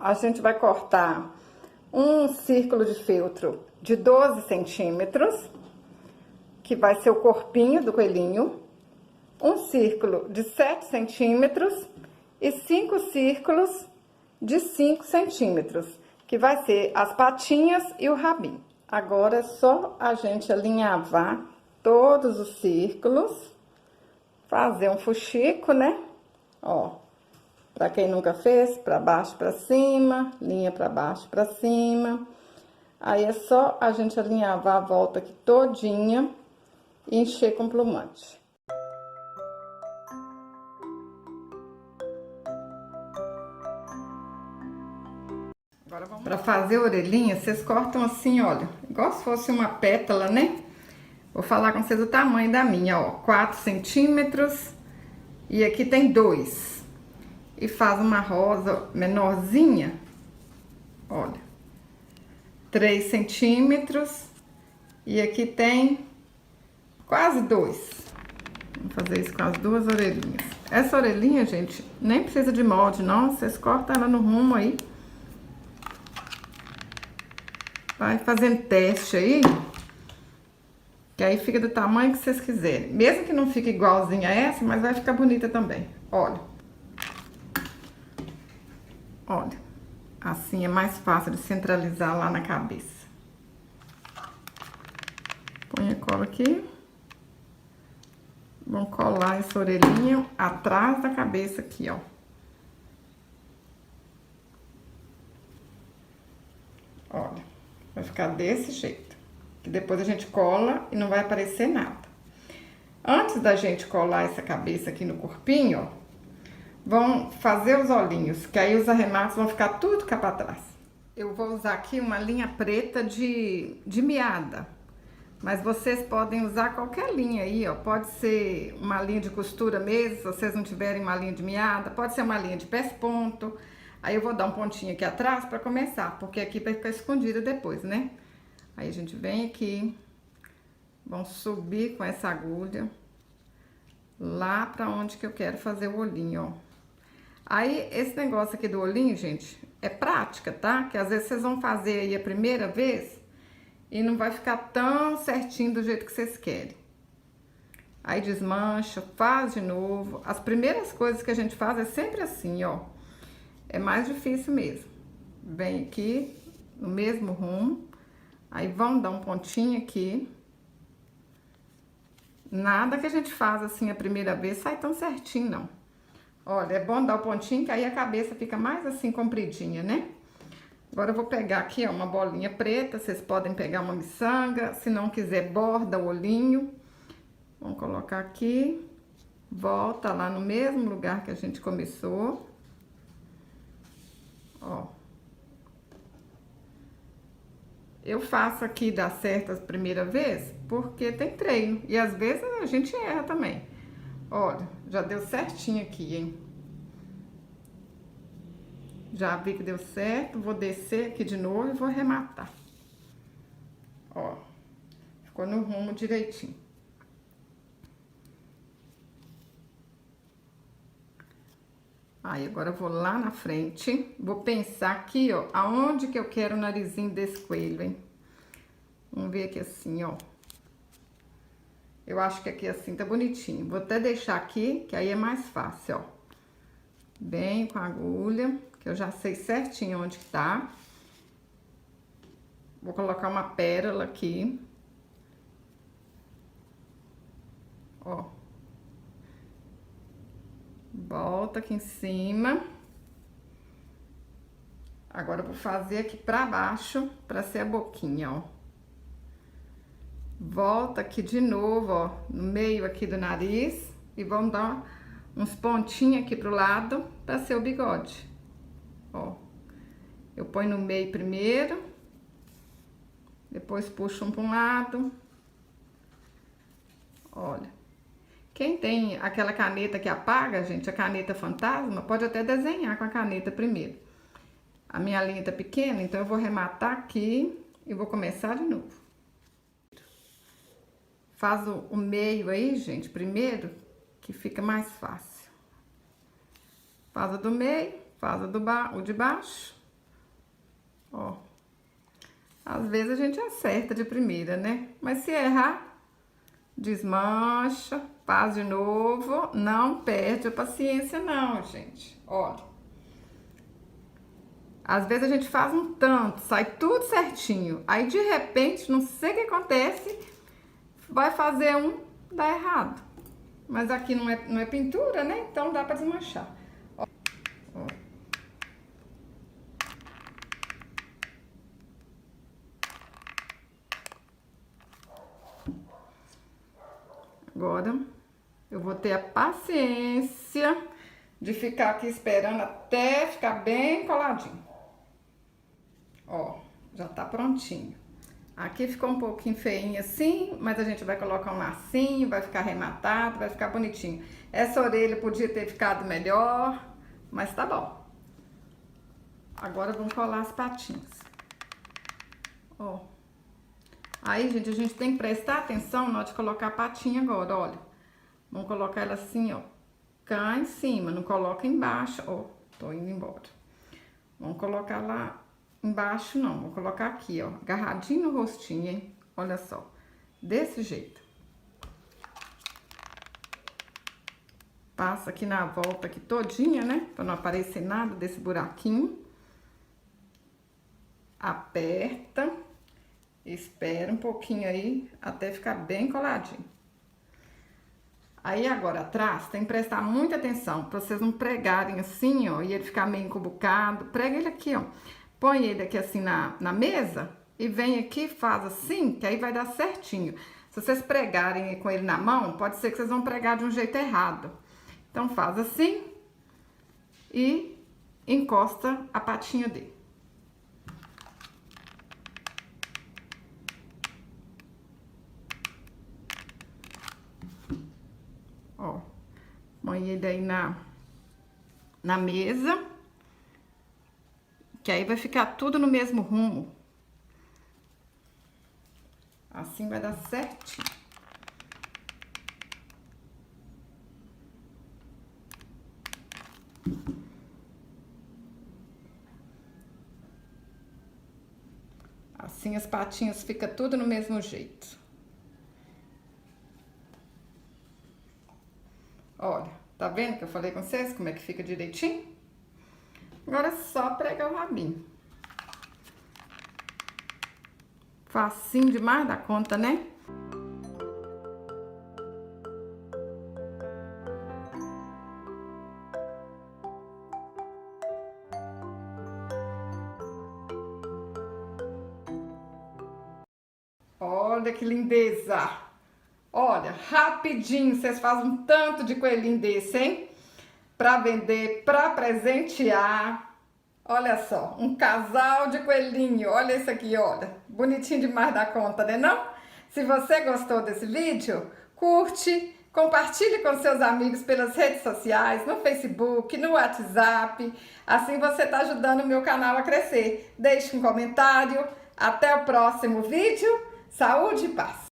a gente vai cortar um círculo de feltro de 12 centímetros, que vai ser o corpinho do coelhinho, um círculo de 7 centímetros e 5 círculos de 5 centímetros, que vai ser as patinhas e o rabinho. Agora é só a gente alinhavar todos os círculos, fazer um fuxico, né? Ó, pra quem nunca fez, pra baixo pra cima, linha pra baixo pra cima. Aí é só a gente alinhavar a volta aqui todinha e encher com plumante. Para fazer a orelhinha, vocês cortam assim, olha, igual se fosse uma pétala, né? Vou falar com vocês o tamanho da minha, ó, 4 centímetros e aqui tem 2. E faz uma rosa menorzinha, olha, 3 centímetros e aqui tem quase 2. Vamos fazer isso com as duas orelhinhas. Essa orelhinha, gente, nem precisa de molde, não, vocês cortam ela no rumo aí. Vai fazendo teste aí, que aí fica do tamanho que vocês quiserem. Mesmo que não fique igualzinha a essa, mas vai ficar bonita também. Olha. Olha. Assim é mais fácil de centralizar lá na cabeça. Põe a cola aqui. Vamos colar essa orelhinha atrás da cabeça aqui, ó. Olha. Vai ficar desse jeito, que depois a gente cola e não vai aparecer nada. Antes da gente colar essa cabeça aqui no corpinho, ó, vão fazer os olhinhos, que aí os arremates vão ficar tudo cá pra trás. Eu vou usar aqui uma linha preta de meada, mas vocês podem usar qualquer linha aí, ó. Pode ser uma linha de costura mesmo, se vocês não tiverem uma linha de meada, pode ser uma linha de pés-ponto. Aí eu vou dar um pontinho aqui atrás pra começar, porque aqui vai ficar escondida depois, né? Aí a gente vem aqui, vamos subir com essa agulha lá pra onde que eu quero fazer o olhinho, ó. Aí esse negócio aqui do olhinho, gente, é prática, tá? Que às vezes vocês vão fazer aí a primeira vez e não vai ficar tão certinho do jeito que vocês querem. Aí desmancha, faz de novo. As primeiras coisas que a gente faz é sempre assim, ó. É mais difícil mesmo. Vem aqui, no mesmo rumo. Aí vamos dar um pontinho aqui. Nada que a gente faz assim a primeira vez sai tão certinho, não. Olha, é bom dar o pontinho, que aí a cabeça fica mais assim compridinha, né? Agora eu vou pegar aqui, ó, uma bolinha preta. Vocês podem pegar uma miçanga. Se não quiser, borda o olhinho. Vamos colocar aqui. Volta lá no mesmo lugar que a gente começou. Ó, eu faço aqui dar certo a primeira vez, porque tem treino, e às vezes a gente erra também. Olha, já deu certinho aqui, hein? Já vi que deu certo, vou descer aqui de novo e vou arrematar. Ó, ficou no rumo direitinho. Aí, agora eu vou lá na frente, vou pensar aqui, ó, aonde que eu quero o narizinho desse coelho, hein? Vamos ver aqui assim, ó. Eu acho que aqui assim tá bonitinho. Vou até deixar aqui, que aí é mais fácil, ó. Bem com a agulha, que eu já sei certinho onde que tá. Vou colocar uma pérola aqui. Ó. Volta aqui em cima. Agora eu vou fazer aqui pra baixo, pra ser a boquinha, ó. Volta aqui de novo, ó, no meio aqui do nariz. E vamos dar uns pontinhos aqui pro lado, pra ser o bigode. Ó. Eu ponho no meio primeiro. Depois puxo um pra um lado. Olha. Quem tem aquela caneta que apaga, gente, a caneta fantasma, pode até desenhar com a caneta primeiro. A minha linha tá pequena, então eu vou arrematar aqui e vou começar de novo. Faz o meio aí, gente, primeiro, que fica mais fácil. Faz o do meio, faz o de baixo Ó. Às vezes a gente acerta de primeira, né? Mas se errar, desmancha, faz de novo. Não perde a paciência não, gente. Olha. Às vezes a gente faz um tanto, sai tudo certinho. Aí de repente, não sei o que acontece, vai fazer um, dá errado. Mas aqui não é pintura, né? Então dá pra desmanchar. Ó. Ó. Agora eu vou ter a paciência de ficar aqui esperando até ficar bem coladinho. Ó, já tá prontinho. Aqui ficou um pouquinho feinho assim, mas a gente vai colocar um lacinho, vai ficar arrematado, vai ficar bonitinho. Essa orelha podia ter ficado melhor, mas tá bom. Agora vamos colar as patinhas. Ó. Aí, gente, a gente tem que prestar atenção na hora de colocar a patinha agora, olha. Vamos colocar ela assim, ó, cá em cima, não coloca embaixo, ó, tô indo embora. Vamos colocar lá embaixo não, vou colocar aqui, ó, agarradinho no rostinho, hein, olha só, desse jeito. Passa aqui na volta aqui todinha, né, pra não aparecer nada desse buraquinho. Aperta, espera um pouquinho aí, até ficar bem coladinho. Aí agora atrás tem que prestar muita atenção pra vocês não pregarem assim, ó, e ele ficar meio encubucado. Prega ele aqui, ó. Põe ele aqui assim na mesa e vem aqui, faz assim, que aí vai dar certinho. Se vocês pregarem com ele na mão, pode ser que vocês vão pregar de um jeito errado. Então faz assim e encosta a patinha dele. Ó, põe ele aí na mesa, que aí vai ficar tudo no mesmo rumo. Assim vai dar certinho. Assim as patinhas ficam tudo no mesmo jeito. Olha, tá vendo que eu falei com vocês como é que fica direitinho? Agora é só pregar o rabinho. Facinho demais da conta, né? Olha que lindeza! Olha, rapidinho, vocês fazem um tanto de coelhinho desse, hein? Pra vender, pra presentear. Olha só, um casal de coelhinho. Olha esse aqui, olha. Bonitinho demais da conta, né não? Se você gostou desse vídeo, curte, compartilhe com seus amigos pelas redes sociais, no Facebook, no WhatsApp. Assim você tá ajudando o meu canal a crescer. Deixe um comentário. Até o próximo vídeo. Saúde e paz!